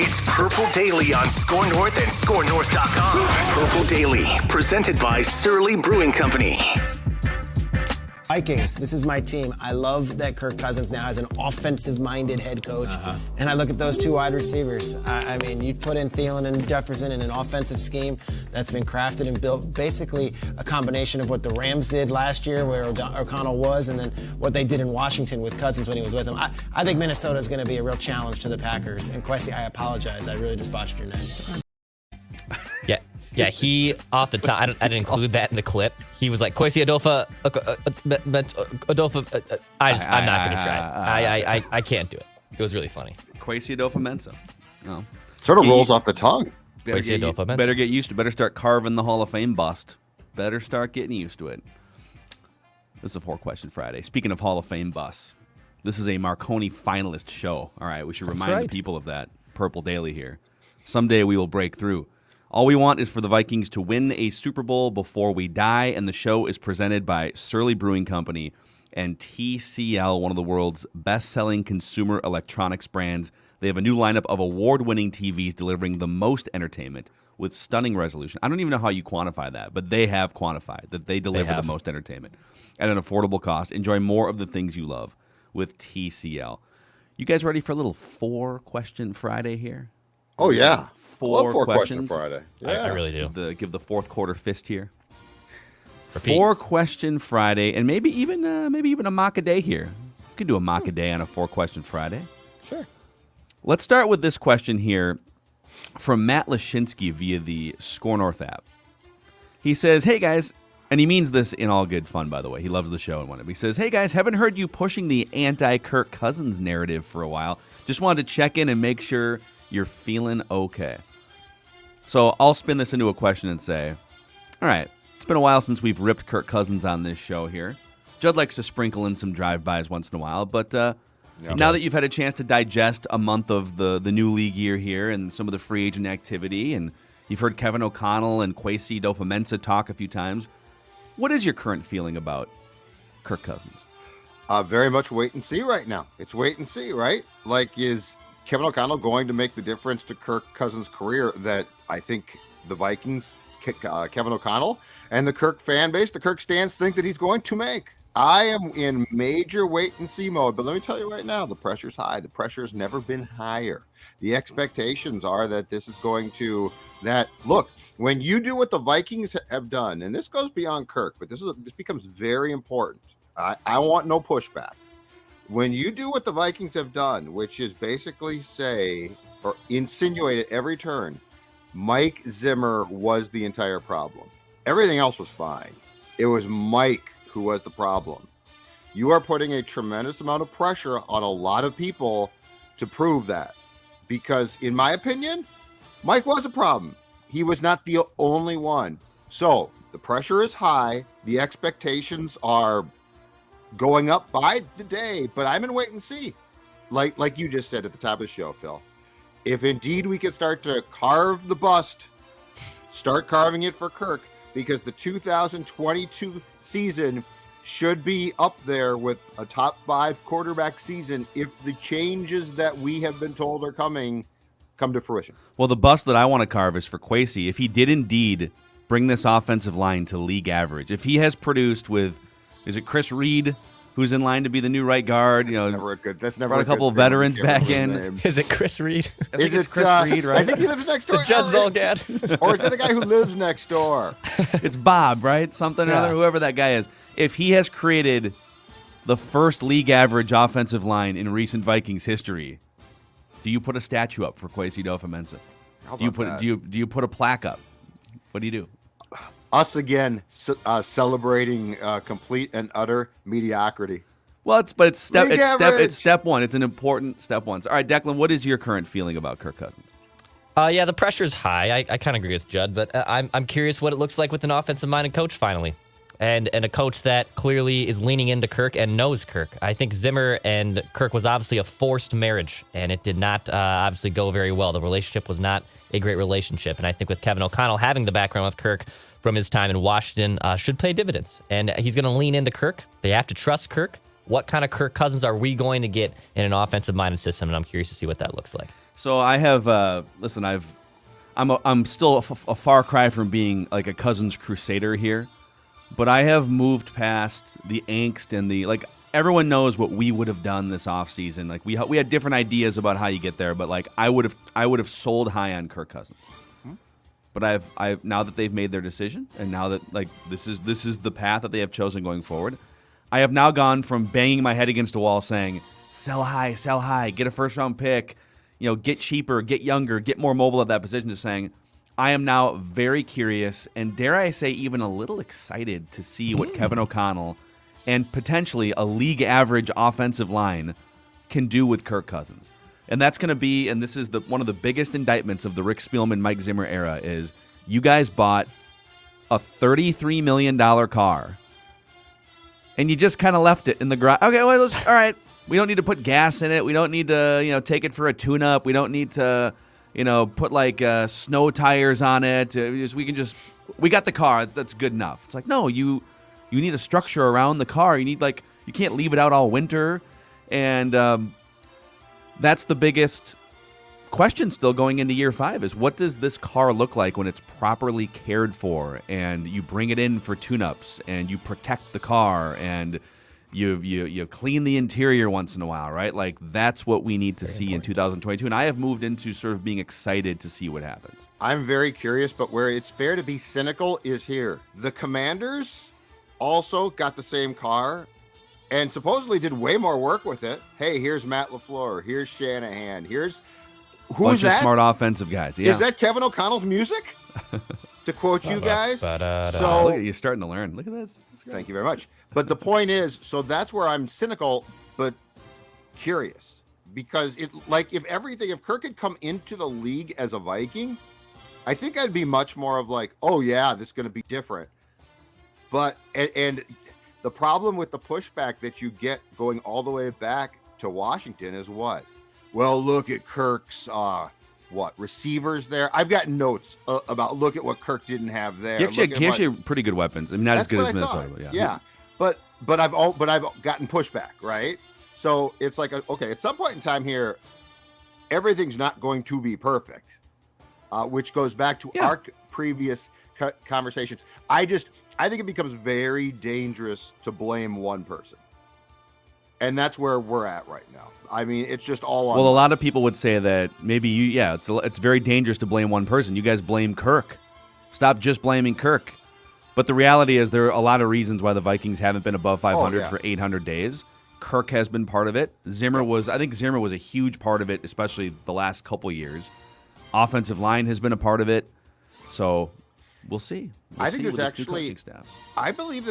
It's Purple Daily on Score North and ScoreNorth.com. Purple Daily, presented by Surly Brewing Company. Vikings, this is my team. I love that Kirk Cousins now has an offensive-minded head coach. And I look at those two wide receivers. I mean, you put in Thielen and Jefferson in an offensive scheme that's been crafted and built, basically a combination of what the Rams did last year, where O'Connell was, and then what they did in Washington with Cousins when he was with them. I think Minnesota is going to be a real challenge to the Packers. And Kwesi, I apologize. I really just botched your name. Yeah, he, off the top, I didn't include that in the clip. He was like, Kwesi Adolpha, I'm not going to try. I can't do it. It was really funny. Kwesi Adolpha-Mensah. No. Sort of rolls off the tongue. Better get used to it. Better start carving the Hall of Fame bust. Better start getting used to it. This is a 4-Question Friday. Speaking of Hall of Fame busts, this is a Marconi finalist show. All right, we should remind the people of that. Purple Daily here. Someday we will break through. All we want is for the Vikings to win a Super Bowl before we die, and the show is presented by Surly Brewing Company and TCL, one of the world's best-selling consumer electronics brands. They have a new lineup of award-winning TVs delivering the most entertainment with stunning resolution. I don't even know how you quantify that, but they have quantified that they deliver the most entertainment at an affordable cost. Enjoy more of the things you love with TCL. You guys ready for a little 4-Question Friday here? Oh, yeah. Four questions. questions. Friday. Yeah. I really do. Give the fourth quarter fist here. Repeat. 4-Question Friday, and maybe even a mock a day here. We could do a mock a day on a 4-Question Friday. Sure. Let's start with this question here from Matt Lashinsky via the Score North app. He says, "Hey guys," and he means this in all good fun, by the way. He loves the show and whatnot. He says, "Hey guys, haven't heard you pushing the anti-Kirk Cousins narrative for a while. Just wanted to check in and make sure you're feeling okay." So I'll spin this into a question and say, all right, it's been a while since we've ripped Kirk Cousins on this show here. Judd likes to sprinkle in some drive-bys once in a while, but now that you've had a chance to digest a month of the new league year here and some of the free agent activity, and you've heard Kevin O'Connell and Kwesi Adolpha-Mensah talk a few times, what is your current feeling about Kirk Cousins? Very much wait and see right now. It's wait and see, right? Like, is Kevin O'Connell going to make the difference to Kirk Cousins' career that I think the Vikings, Kevin O'Connell, and the Kirk fan base, the Kirk stands think that he's going to make? I am in major wait and see mode, but let me tell you right now, the pressure's high. The pressure's never been higher. The expectations are that this is going to, look, when you do what the Vikings have done, and this goes beyond Kirk, but this becomes very important. I want no pushback. When you do what the Vikings have done, which is basically say or insinuate at every turn, Mike Zimmer was the entire problem. Everything else was fine. It was Mike who was the problem. You are putting a tremendous amount of pressure on a lot of people to prove that. Because in my opinion, Mike was a problem. He was not the only one. So the pressure is high. The expectations are going up by the day, but I'm in wait and see. Like you just said at the top of the show, Phil. If indeed we could start to carve the bust, start carving it for Kirk, because the 2022 season should be up there with a top 5 quarterback season if the changes that we have been told are coming come to fruition. Well, the bust that I want to carve is for Kwesi. If he did indeed bring this offensive line to league average, if he has produced with, is it Chris Reed, who's in line to be the new right guard? You know, that's never brought a couple of veterans back in. Is it Chris Reed? I think it's Chris Reed, right? I think he lives next door. Judd Zolgad. Or is that the guy who lives next door? It's Bob, right? Something or other, whoever that guy is. If he has created the first league average offensive line in recent Vikings history, do you put a statue up for Kwesi Adolpha-Mensah? Do you put a plaque up? What do you do? Us again, celebrating complete and utter mediocrity. Well, it's step one. It's an important step one. All right, Declan, what is your current feeling about Kirk Cousins? Yeah, the pressure's high. I kind of agree with Judd, but I'm curious what it looks like with an offensive-minded coach finally, and a coach that clearly is leaning into Kirk and knows Kirk. I think Zimmer and Kirk was obviously a forced marriage, and it did not obviously go very well. The relationship was not a great relationship, and I think with Kevin O'Connell having the background with Kirk from his time in Washington should pay dividends, and he's going to lean into Kirk. They have to trust Kirk. What kind of Kirk Cousins are we going to get in an offensive-minded system? And I'm curious to see what that looks like. So I have listen. I'm still a far cry from being like a Cousins crusader here, but I have moved past the angst and the like. Everyone knows what we would have done this offseason. Like we had different ideas about how you get there, but like I would have sold high on Kirk Cousins. But I've now that they've made their decision, and now that like this is the path that they have chosen going forward, I have now gone from banging my head against a wall saying, sell high, get a first round pick, get cheaper, get younger, get more mobile at that position, to saying, I am now very curious and dare I say even a little excited to see what Kevin O'Connell and potentially a league average offensive line can do with Kirk Cousins. And that's going to be, and this is one of the biggest indictments of the Rick Spielman, Mike Zimmer era, is you guys bought a $33 million car, and you just kind of left it in the garage. Okay, well, all right. We don't need to put gas in it. We don't need to, take it for a tune-up. We don't need to, put like snow tires on it. We got the car. That's good enough. It's like, no, you need a structure around the car. You can't leave it out all winter, and that's the biggest question still going into year 5 is what does this car look like when it's properly cared for and you bring it in for tune-ups and you protect the car and you clean the interior once in a while, right? Like that's what we need to see in 2022. And I have moved into sort of being excited to see what happens. I'm very curious, but where it's fair to be cynical is here. The Commanders also got the same car and supposedly did way more work with it. Hey, here's Matt LaFleur. Here's Shanahan. Who's bunch that? Of smart offensive guys. Yeah. Is that Kevin O'Connell's music? To quote you guys. So look at you starting to learn. Look at this. Thank you very much. But the point is, so that's where I'm cynical, but curious. Because if Kirk had come into the league as a Viking, I think I'd be much more of like, oh yeah, this is going to be different. But, and the problem with the pushback that you get going all the way back to Washington is what? Well, look at Kirk's, receivers there. I've got notes about look at what Kirk didn't have there. He actually pretty good weapons. I mean, not as good as Minnesota, but yeah. But I've gotten pushback, right? So it's like, okay, at some point in time here, everything's not going to be perfect, which goes back to our previous conversations. I think it becomes very dangerous to blame one person. And that's where we're at right now. I mean, it's just all on. Well, a lot of people would say that maybe it's very dangerous to blame one person. You guys blame Kirk. Stop just blaming Kirk. But the reality is there are a lot of reasons why the Vikings haven't been above 500 for 800 days. Kirk has been part of it. I think Zimmer was a huge part of it, especially the last couple years. Offensive line has been a part of it. So we'll see. I believe that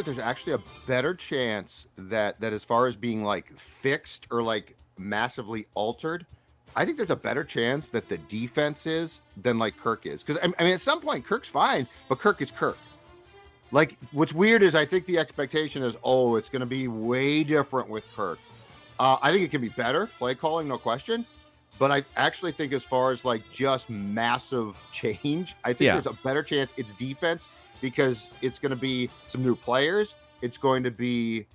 there's actually a better chance that as far as being like fixed or like massively altered, I think there's a better chance that the defense is than like Kirk is. Because I mean, at some point Kirk's fine, but Kirk is Kirk. Like what's weird is I think the expectation is, it's going to be way different with Kirk. I think it can be better play calling, no question. But I actually think as far as like just massive change, I think there's a better chance it's defense because it's going to be some new players. It's going to be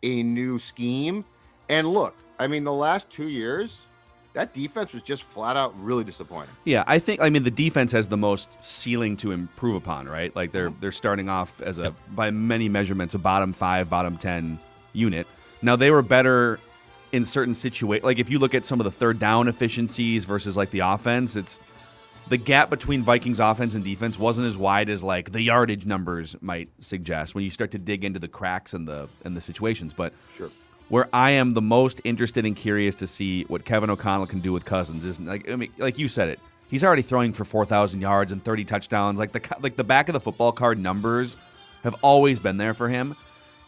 a new scheme. And look, I mean, the last 2 years, that defense was just flat out really disappointing. Yeah, the defense has the most ceiling to improve upon, right? Like they're starting off as by many measurements, a bottom 5, bottom 10 unit. Now they were better in certain situations. Like if you look at some of the third down efficiencies versus like the offense, it's the gap between Vikings offense and defense wasn't as wide as like the yardage numbers might suggest when you start to dig into the cracks and the situations. But sure. Where I am the most interested and curious to see what Kevin O'Connell can do with Cousins is like you said it. He's already throwing for 4,000 yards and 30 touchdowns. Like the back of the football card numbers have always been there for him.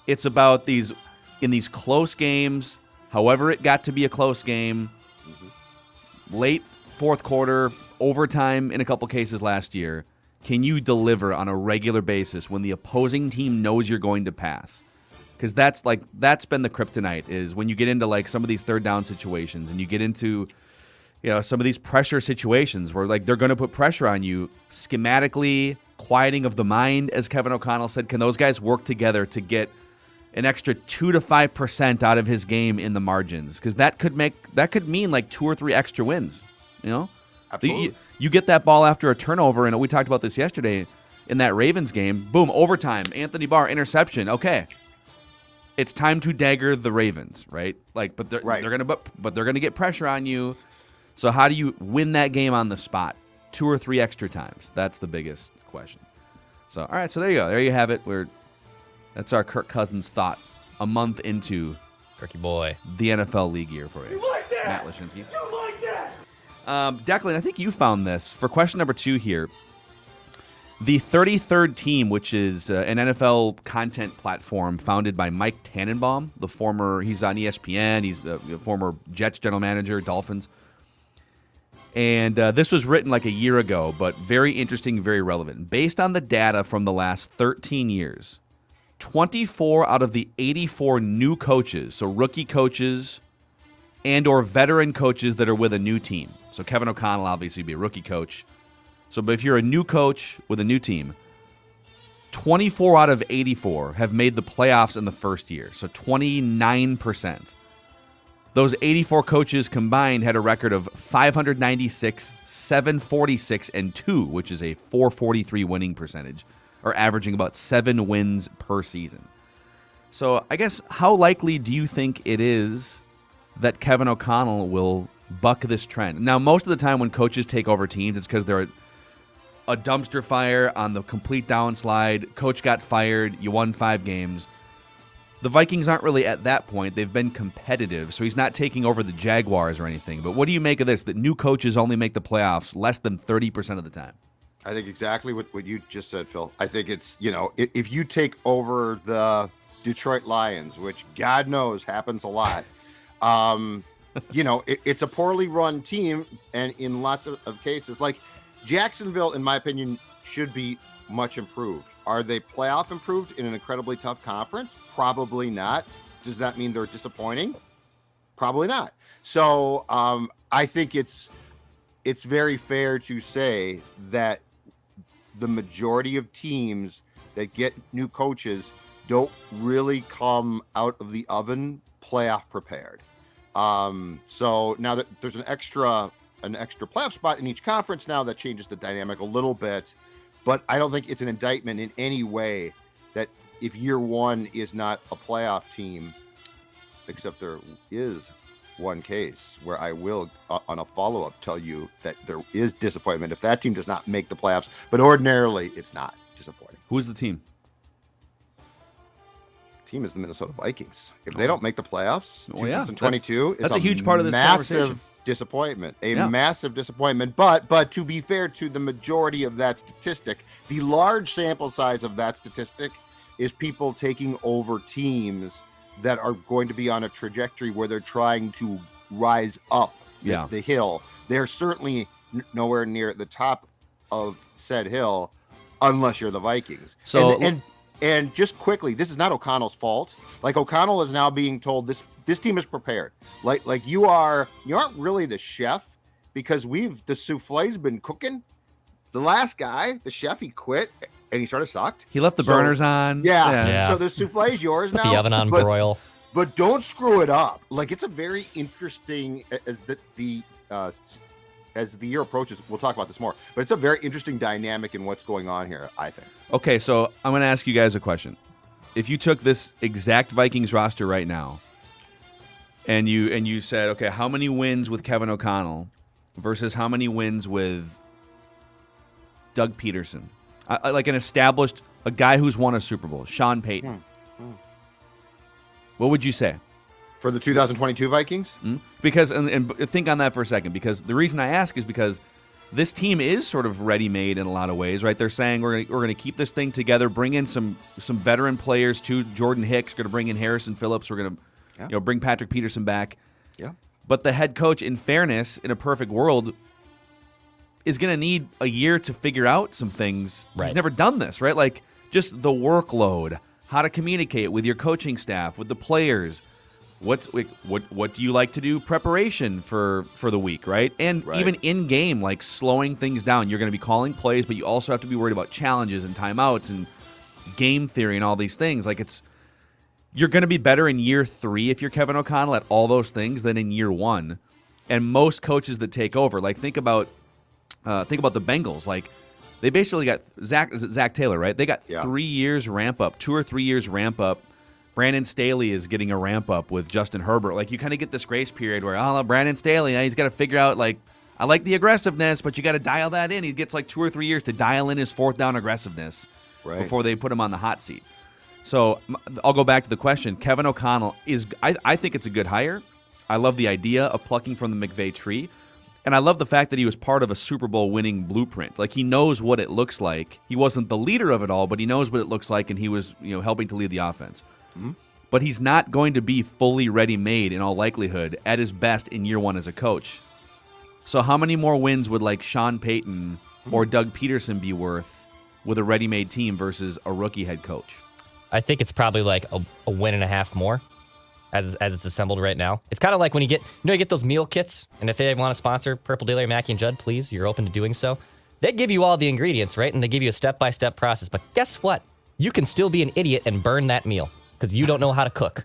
It's about these close games, however it got to be a close game, late fourth quarter, overtime in a couple cases last year. Can you deliver on a regular basis when the opposing team knows you're going to pass? Because that's been the kryptonite is when you get into like some of these third down situations and you get into some of these pressure situations where like they're going to put pressure on you schematically, quieting of the mind, as Kevin O'Connell said. Can those guys work together to get an extra 2 to 5% out of his game in the margins? Because that could mean like 2 or 3 extra wins. You know, Absolutely. you get that ball after a turnover, and we talked about this yesterday in that Ravens game. Boom, overtime. Anthony Barr interception. Okay, it's time to dagger the Ravens, right? Like, but they're gonna get pressure on you. So how do you win that game on the spot? 2 or 3 extra times. That's the biggest question. So all right, so there you go. There you have it. That's our Kirk Cousins thought a month into Kirky boy. the NFL league year for you. You like that? Matt Lashinsky. You like that? Declan, I think you found this for question number 2 here. The 33rd team, which is an NFL content platform founded by Mike Tannenbaum, he's on ESPN, he's a former Jets general manager, Dolphins. And this was written like a year ago, but very interesting, very relevant. Based on the data from the last 13 years, 24 out of the 84 new coaches, so rookie coaches and or veteran coaches that are with a new team. So Kevin O'Connell obviously would be a rookie coach. But if you're a new coach with a new team, 24 out of 84 have made the playoffs in the first year, so 29%. Those 84 coaches combined had a record of 596, 746, and 2, which is a 443 winning percentage, or averaging about 7 wins per season. So I guess how likely do you think it is that Kevin O'Connell will buck this trend? Now, most of the time when coaches take over teams, it's because they're a dumpster fire on the complete downslide. Coach got fired. You won 5 games. The Vikings aren't really at that point. They've been competitive, so he's not taking over the Jaguars or anything. But what do you make of this, that new coaches only make the playoffs less than 30% of the time? I think exactly what you just said, Phil. I think it's, if you take over the Detroit Lions, which God knows happens a lot, it's a poorly run team. And in lots of cases, like Jacksonville, in my opinion, should be much improved. Are they playoff improved in an incredibly tough conference? Probably not. Does that mean they're disappointing? Probably not. So I think it's very fair to say that the majority of teams that get new coaches don't really come out of the oven playoff prepared. So now that there's an extra playoff spot in each conference now, that changes the dynamic a little bit. But I don't think it's an indictment in any way that if year one is not a playoff team, except there is one case where I will, on a follow-up, tell you that there is disappointment if that team does not make the playoffs. But ordinarily, it's not disappointing. Who's the team? The team is the Minnesota Vikings. If they don't make the playoffs, 2022 that's a huge part of this conversation. Disappointment, massive disappointment. But to be fair to the majority of that statistic, the large sample size of that statistic is people taking over teams that are going to be on a trajectory where they're trying to rise up the hill. They're certainly nowhere near the top of said hill unless you're the Vikings. So and just quickly, this is not O'Connell's fault. Like, O'Connell is now being told this team is prepared. Like you aren't really the chef, because the souffle's been cooking. The last guy, the chef, he quit and he sort of sucked. He left the burners on. Yeah. So the souffle's yours now. Put the oven on broil. But don't screw it up. Like, it's a very interesting, as the year approaches, we'll talk about this more, but it's a very interesting dynamic in what's going on here, I think. Okay, so I'm going to ask you guys a question. If you took this exact Vikings roster right now, and you said, okay, how many wins with Kevin O'Connell versus how many wins with Doug Peterson? Like a guy who's won a Super Bowl, Sean Payton. What would you say? For the 2022 Vikings? Because, and think on that for a second, because the reason I ask is because this team is sort of ready-made in a lot of ways, right? They're saying we're going to keep this thing together, bring in some veteran players too. Jordan Hicks, going to bring in Harrison Phillips. We're going to bring Patrick Peterson back. Yeah. But the head coach, in fairness, in a perfect world, is going to need a year to figure out some things. Right. He's never done this, right? Like, just the workload, how to communicate with your coaching staff, with the players. What do you like to do preparation for the week, right? And even in game, like slowing things down. You're going to be calling plays, but you also have to be worried about challenges and timeouts and game theory and all these things. Like, you're going to be better in year 3 if you're Kevin O'Connell at all those things than in year 1. And most coaches that take over, like think about the Bengals. Like they basically got Zach Taylor, right? They got 3 years ramp up, 2 or 3 years ramp up. Brandon Staley is getting a ramp up with Justin Herbert. Like you kind of get this grace period where, Brandon Staley, he's got to figure out like, I like the aggressiveness, but you got to dial that in. He gets like 2 or 3 years to dial in his fourth down aggressiveness before they put him on the hot seat. So I'll go back to the question. Kevin O'Connell I think it's a good hire. I love the idea of plucking from the McVay tree. And I love the fact that he was part of a Super Bowl winning blueprint. Like he knows what it looks like. He wasn't the leader of it all, but he knows what it looks like, and he was helping to lead the offense. Mm-hmm. But he's not going to be fully ready-made in all likelihood at his best in year one as a coach. So how many more wins would like Sean Payton or Doug Peterson be worth with a ready-made team versus a rookie head coach? I think it's probably like a win and a half more as it's assembled right now. It's kind of like when you get those meal kits, and if they want to sponsor Purple Daily or Mackie and Judd, please, you're open to doing so. They give you all the ingredients, right? And they give you a step-by-step process. But guess what? You can still be an idiot and burn that meal because you don't know how to cook.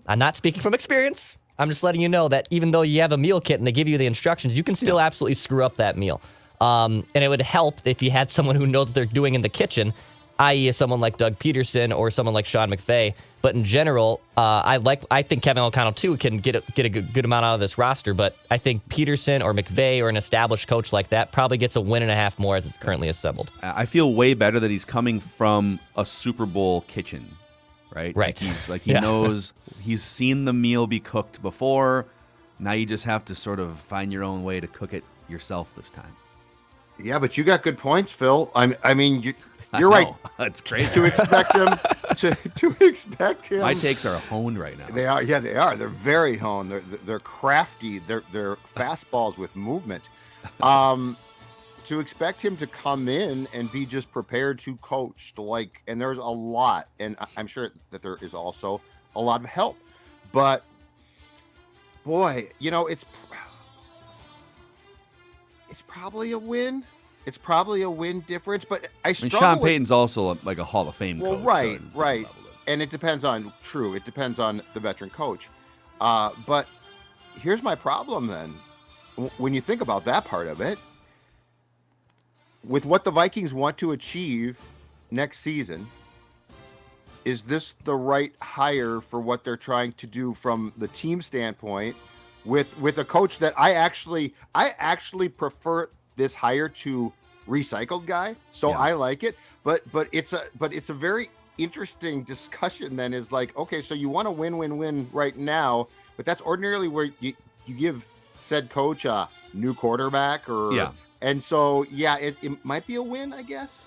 I'm not speaking from experience. I'm just letting you know that even though you have a meal kit and they give you the instructions, you can still absolutely screw up that meal. And it would help if you had someone who knows what they're doing in the kitchen, i.e. someone like Doug Peterson or someone like Sean McVay. But in general, I think Kevin O'Connell, too, can get a good amount out of this roster. But I think Peterson or McVay or an established coach like that probably gets a win and a half more as it's currently assembled. I feel way better that he's coming from a Super Bowl kitchen. Right. He knows, he's seen the meal be cooked before. Now you just have to sort of find your own way to cook it yourself this time. Yeah, but you got good points, Phil. I mean, you're right. That's crazy to expect him to expect him. My takes are honed right now. They are. Yeah, they are. They're very honed. They're crafty. They're fastballs with movement. To expect him to come in and be just prepared to coach, and there's a lot, and I'm sure that there is also a lot of help, but boy, it's probably a win. It's probably a win difference, but Sean Payton's also like a Hall of Fame coach. Right. And it depends on the veteran coach. But here's my problem then. When you think about that part of it, with what the Vikings want to achieve next season, is this the right hire for what they're trying to do from the team standpoint with a coach that I actually prefer this hire to recycled guy. So I like it, but it's a very interesting discussion then is like, okay, so you want to win right now, but that's ordinarily where you give said coach a new quarterback and so, it might be a win, I guess.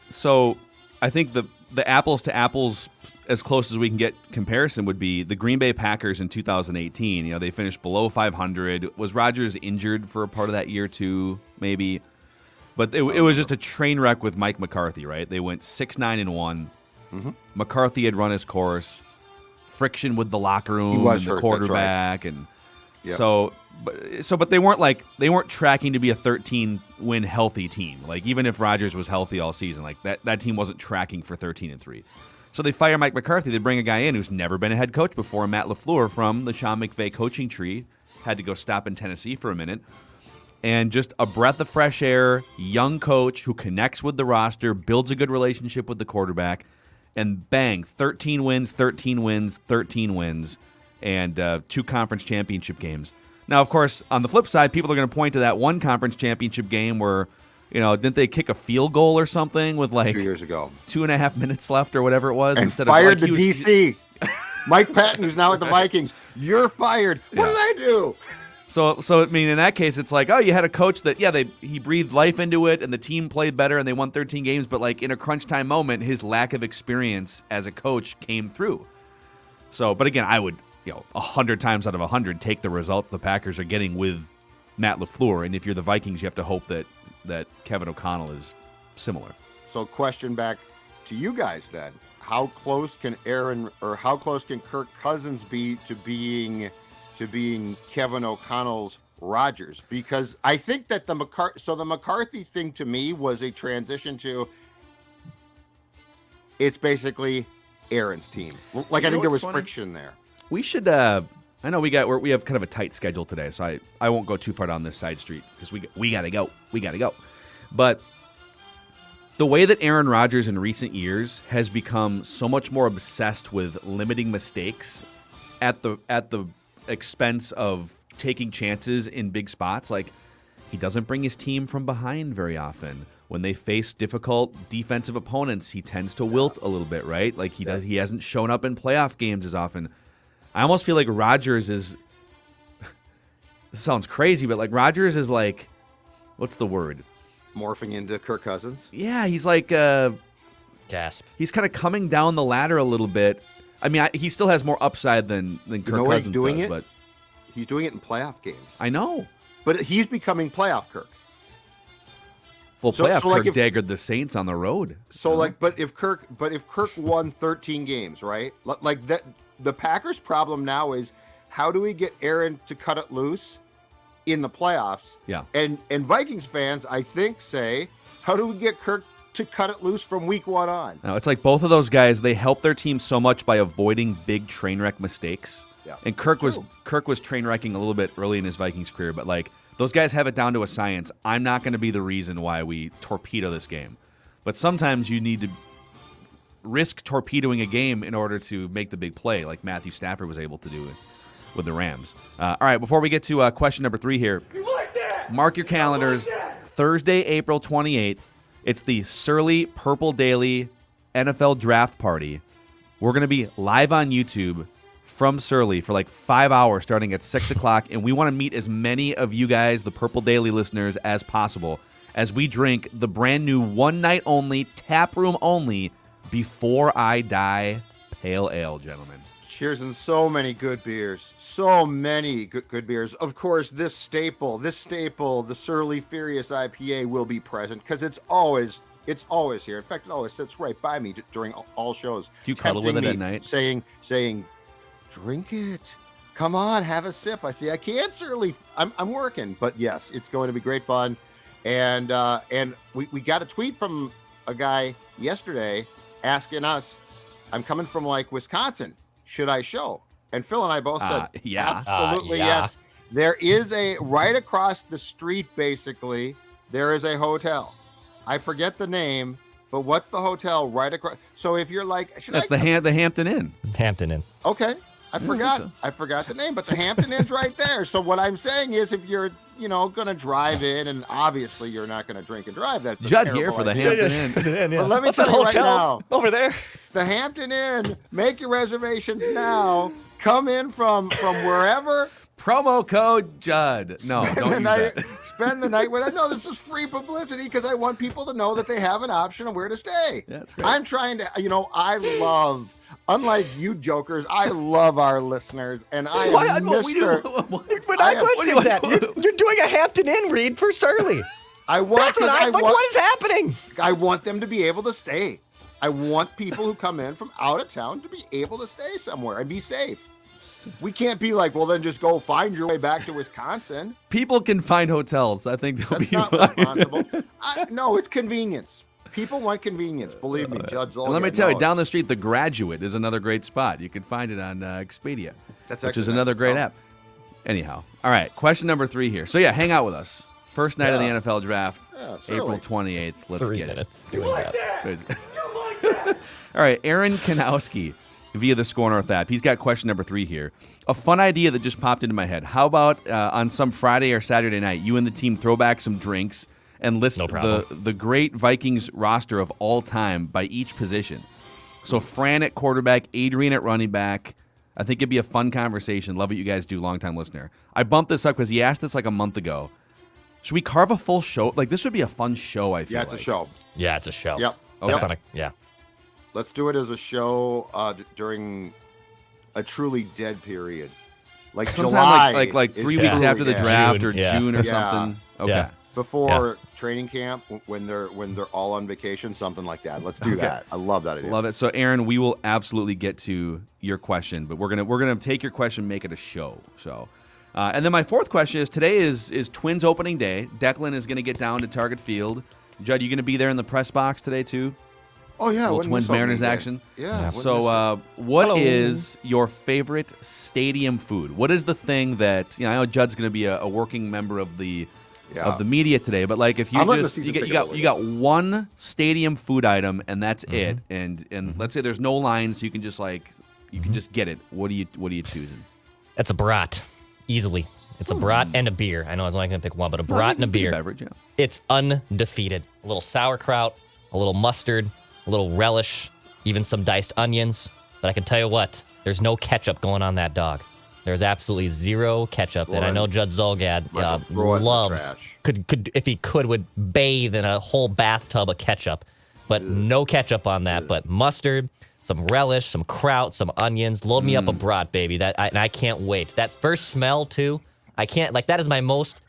So I think the apples to apples, as close as we can get comparison, would be the Green Bay Packers in 2018. They finished below 500. Was Rodgers injured for a part of that year too? Maybe. But it was just a train wreck with Mike McCarthy, right? They went 6-9-1. Mm-hmm. McCarthy had run his course. Friction with the locker room and the quarterback, and but they weren't tracking to be a 13-win healthy team. Like even if Rodgers was healthy all season, like that team wasn't tracking for 13-3. So they fire Mike McCarthy. They bring a guy in who's never been a head coach before, Matt LaFleur from the Sean McVay coaching tree. Had to go stop in Tennessee for a minute. And just a breath of fresh air, young coach who connects with the roster, builds a good relationship with the quarterback, and bang, 13 wins, and 2 conference championship games. Now, of course, on the flip side, people are going to point to that one conference championship game where, didn't they kick a field goal or something with 2 years ago, 2.5 minutes left or whatever it was, and instead fired of the DC. Mike Patton, who's now at the Vikings. You're fired. What did I do? So I mean, in that case, it's like, you had a coach that, he breathed life into it, and the team played better, and they won 13 games. But in a crunch time moment, his lack of experience as a coach came through. So, but again, I would, 100 times out of 100 take the results the Packers are getting with Matt LaFleur, and if you're the Vikings, you have to hope that Kevin O'Connell is similar. So, question back to you guys then: how close can Kirk Cousins be to being Kevin O'Connell's Rodgers? Because I think that the McCarthy thing to me was a transition to, it's basically Aaron's team. I think there was friction there. We should I know we have kind of a tight schedule today, so I won't go too far down this side street because we got to go. We got to go. But the way that Aaron Rodgers in recent years has become so much more obsessed with limiting mistakes at the expense of taking chances in big spots, like he doesn't bring his team from behind very often. When they face difficult defensive opponents, he tends to wilt a little bit, right? Like he hasn't shown up in playoff games as often. I almost feel like Rodgers is this sounds crazy, but like Rodgers is like, what's the word? Morphing into Kirk Cousins. Yeah, he's like Gasp. he's kind of coming down the ladder a little bit. I mean, he still has more upside than Kirk Cousins does, but he's doing it in playoff games. I know. But he's becoming playoff Kirk. Well, playoff Kirk daggered the Saints on the road. So but if Kirk won 13 games, right? Like that, the Packers' problem now is how do we get Aaron to cut it loose in the playoffs? Yeah. And Vikings fans, I think, say, how do we get Kirk to cut it loose from week 1 on? Now, it's like both of those guys, they help their team so much by avoiding big train wreck mistakes. Yeah. And Kirk was train wrecking a little bit early in his Vikings career, but like those guys have it down to a science. I'm not going to be the reason why we torpedo this game. But sometimes you need to risk torpedoing a game in order to make the big play, like Matthew Stafford was able to do with the Rams. All right, before we get to question number 3 here, mark your calendars. Thursday, April 28th, it's the Surly Purple Daily NFL Draft Party. We're going to be live on YouTube from Surly for like 5 hours starting at 6 o'clock, and we want to meet as many of you guys, the Purple Daily listeners, as possible as we drink the brand new one night only, tap room only, Before I Die Pale Ale, gentlemen. Cheers, and so many good beers. So many good beers. Of course, this staple, the Surly Furious IPA will be present because it's always here. In fact, it always sits right by me during all shows. Do you cuddle with it at night? Saying, drink it. Come on, have a sip. I say, I can't, Surly. I'm working. But yes, it's going to be great fun. And we got a tweet from a guy yesterday asking us, I'm coming from like Wisconsin. Should I show? And Phil and I both said, yeah, absolutely yes. There is right across the street, basically, there is a hotel. I forget the name, but what's the hotel right across? So if you're like, that's the Hampton Inn. Hampton Inn. Okay. I forgot the name, but the Hampton Inn's right there. So what I'm saying is if you're, going to drive in, and obviously you're not going to drink and drive. That's Judd here for the Hampton Inn. But let me tell you right now, over there? The Hampton Inn, make your reservations now. Come in from wherever. Promo code Judd. No, don't use that. Spend the night with us. No, this is free publicity because I want people to know that they have an option of where to stay. Yeah, that's great. I'm trying to, I love, unlike you jokers, I love our listeners, and I am Mr. But I question that. You're doing a Hampton Inn read for Surly. What is happening? I want them to be able to stay. I want people who come in from out of town to be able to stay somewhere and be safe. We can't be like, well, then just go find your way back to Wisconsin. People can find hotels. I think they'll be fine. That's not responsible. No, it's convenience. People want convenience. Believe me, Judge. Let me tell you, down the street, The Graduate is another great spot. You can find it on Expedia, which is another great app. Anyhow, all right, question number 3 here. So, yeah, hang out with us. First night of the NFL draft, April 28th. Let's 3 get minutes. it. You like that? You like that? All right, Aaron Kanowski via the Score North app. He's got question number 3 here. A fun idea that just popped into my head. How about on some Friday or Saturday night, you and the team throw back some drinks and list the great Vikings roster of all time by each position. So Fran at quarterback, Adrian at running back. I think it'd be a fun conversation. Love what you guys do, longtime listener. I bumped this up because he asked this like a month ago. Should we carve a full show? Like, this would be a fun show, I feel like. Yeah, it's a show. Yeah, it's a show. Yep. Yeah. Let's do it as a show during a truly dead period. Like sometime July. like 3 weeks after the draft June, or June or something. Okay. Yeah. Before training camp, when they're all on vacation, something like that. Let's do that. I love that idea. Love it. So, Aaron, we will absolutely get to your question, but we're gonna take your question, make it a show. So, and then my 4th question is: today is Twins opening day. Declan is gonna get down to Target Field. Judd, you gonna be there in the press box today too? Oh yeah, little wouldn't Twins miss opening Mariners day. action. Yeah. wouldn't miss it. So, what Hello. is your favorite stadium food? What is the thing that I know Judd's going to be a working member of the media today, but like if you I'm letting the just season you ticket got holder you got one stadium food item and that's it, Mm-hmm. and let's say there's no lines, so you can just you can just get it. What are you choosing? That's a brat, easily. It's a brat and a beer. I know I was only going to pick one, but a brat and a beer. Beverage, yeah. It's undefeated. A little sauerkraut, a little mustard, a little relish, even some diced onions. But I can tell you what, there's no ketchup going on that dog. There's absolutely zero ketchup. And I know Judd Zolgad Might as well throw it in the loves, trash. could if he could, would bathe in a whole bathtub of ketchup. But no ketchup on that. But mustard, some relish, some kraut, some onions. Load me up a brat, baby. And I can't wait. That first smell, too. I can't, that is my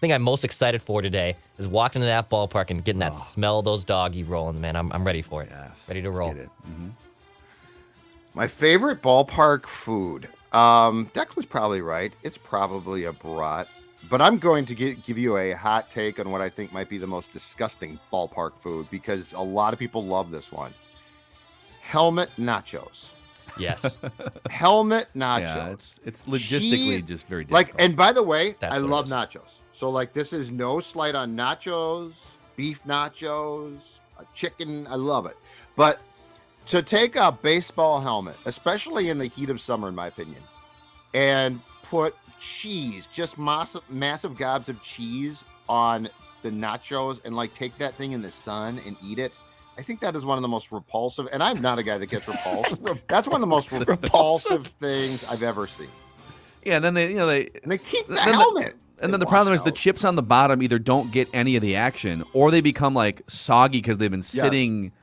thing I'm most excited for today is walking to that ballpark and getting that smell of those doggy rolling, man. I'm ready for it. Yes, Ready to let's roll. get it. My favorite ballpark food. Declan's probably right. It's probably a brat. But I'm going to give you a hot take on what I think might be the most disgusting ballpark food because a lot of people love this one. Helmet nachos. Yes. Helmet nachos. Yeah, it's logistically just very difficult. and by the way, That's I what it love is. nachos. So this is no slight on nachos, beef nachos, chicken. I love it. But to take a baseball helmet, especially in the heat of summer, in my opinion, and put cheese, just massive gobs of cheese on the nachos and take that thing in the sun and eat it. I think that is one of the most repulsive, and I'm not a guy that gets repulsed. That's one of the most repulsive things I've ever seen. Yeah, and then they And they keep the helmet. And then They the problem wash is the out. chips on the bottom either don't get any of the action or they become soggy because they've been sitting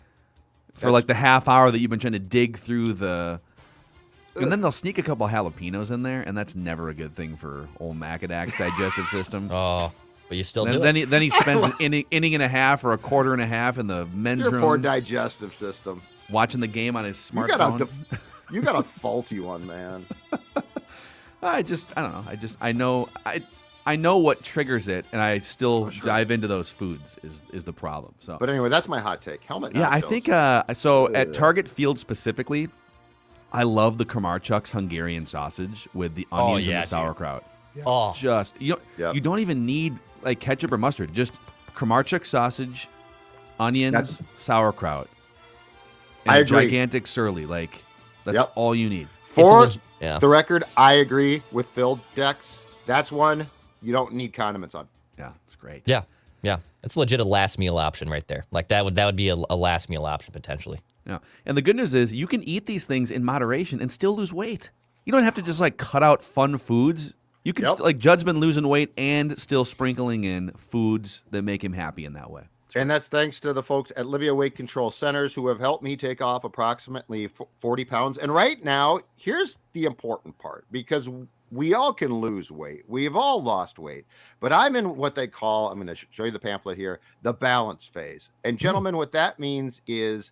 for the half hour that you've been trying to dig through the. And then they'll sneak a couple jalapenos in there, and that's never a good thing for old Macadac's digestive system. Oh, but you still do Then it. he spends an inning and a half or a quarter and a half in the men's Your poor room digestive system. watching the game on his You smartphone. you got a faulty one, man. I don't know. I know what triggers it, and I still dive into those foods is the problem. So, But anyway, that's my hot take. Helmet nachos. yeah, I think so. At Target Field specifically, I love the Kramarczuk's Hungarian sausage with the onions and yeah, the dude. sauerkraut. Oh, Just you don't even need ketchup or mustard. Just Kramarczuk sausage, onions, sauerkraut, and I a agree. gigantic surly. That's Yep. all you need. For yeah. the record, I agree with Phil Dex. That's one you don't need condiments on. Yeah, it's great. Yeah. Yeah. It's legit a last meal option right there. That would be a last meal option potentially. Yeah. And the good news is you can eat these things in moderation and still lose weight. You don't have to just cut out fun foods. You can Judd's been losing weight and still sprinkling in foods that make him happy in that way. And that's thanks to the folks at Livia Weight Control Centers who have helped me take off approximately 40 pounds. And right now, here's the important part, because we all can lose weight. We've all lost weight. But I'm in what they call, I'm going to show you the pamphlet here, the balance phase. And gentlemen, what that means is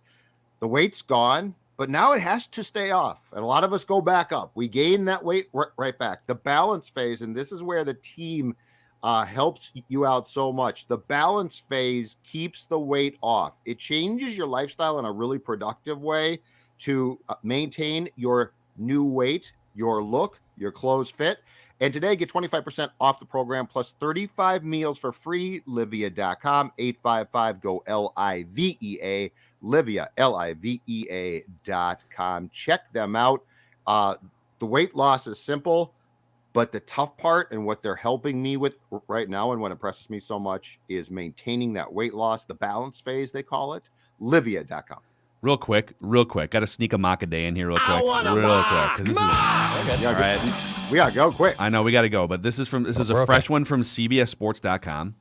the weight's gone, but now it has to stay off. And a lot of us go back up. We gain that weight right back. The balance phase, and this is where the team helps you out so much. The balance phase keeps the weight off. It changes your lifestyle in a really productive way to maintain your new weight, your look, your clothes fit. And today, get 25% off the program plus 35 meals for free. Livia.com, 855-GO-LIVEA, Livia, LIVEA.com. Check them out. The weight loss is simple. But the tough part and what they're helping me with right now and what impresses me so much is maintaining that weight loss, the balance phase, they call it, Livia.com. Real quick. Got to sneak a maca day in here real quick. Real quick. 'Cause this is, all right. We got to go quick. I know we got to go, but this is a fresh one from CBSSports.com,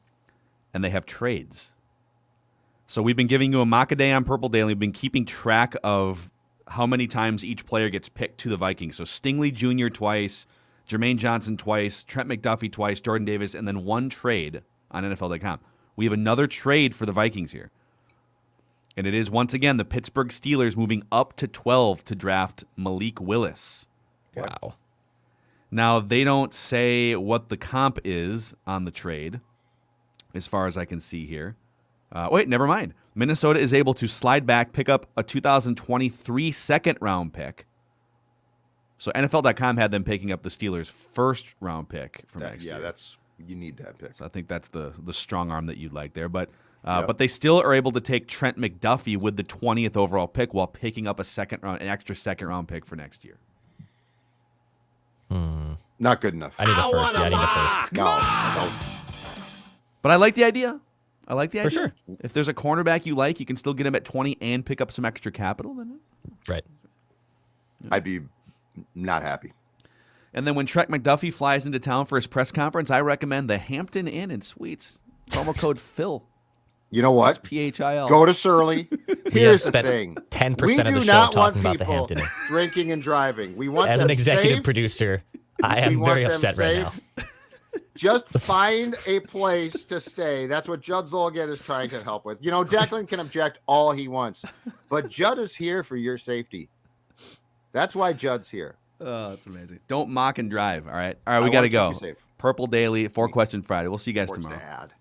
and they have trades. So we've been giving you a maca day on Purple Daily. We've been keeping track of how many times each player gets picked to the Vikings. So Stingley Jr. twice, Jermaine Johnson twice, Trent McDuffie twice, Jordan Davis, and then one trade on NFL.com. We have another trade for the Vikings here. And it is, once again, the Pittsburgh Steelers moving up to 12 to draft Malik Willis. Wow. Now, they don't say what the comp is on the trade, as far as I can see here. Wait, never mind. Minnesota is able to slide back, pick up a 2023 second-round pick. So NFL.com had them picking up the Steelers' first-round pick for next year. Yeah, you need that pick. So I think that's the strong arm that you'd like there. But they still are able to take Trent McDuffie with the 20th overall pick while picking up an extra second-round pick for next year. Not good enough. I need a first. Yeah, I need a first. No. But I like the idea. For sure. If there's a cornerback you like, you can still get him at 20 and pick up some extra capital. Then Right. I'd be not happy. And then when Trent McDuffie flies into town for his press conference, I recommend the Hampton Inn and Suites. Promo code Phil. You know what? PHIL. Go to Surly. We have Here's the spent thing. 10% of the do show not want talking about the people Hampton Inn. drinking and driving. We want As them an executive safe. producer, I We am want very them upset right now. safe. Just find a place to stay. That's what Judd Zolgad is trying to help with. You know, Declan can object all he wants, but Judd is here for your safety. That's why Judd's here. Oh, that's amazing. Don't mock and drive, all right? All right, we I got to want go. to keep you safe. Purple Daily, 4-Question Friday. We'll see you guys Sports tomorrow. Dad.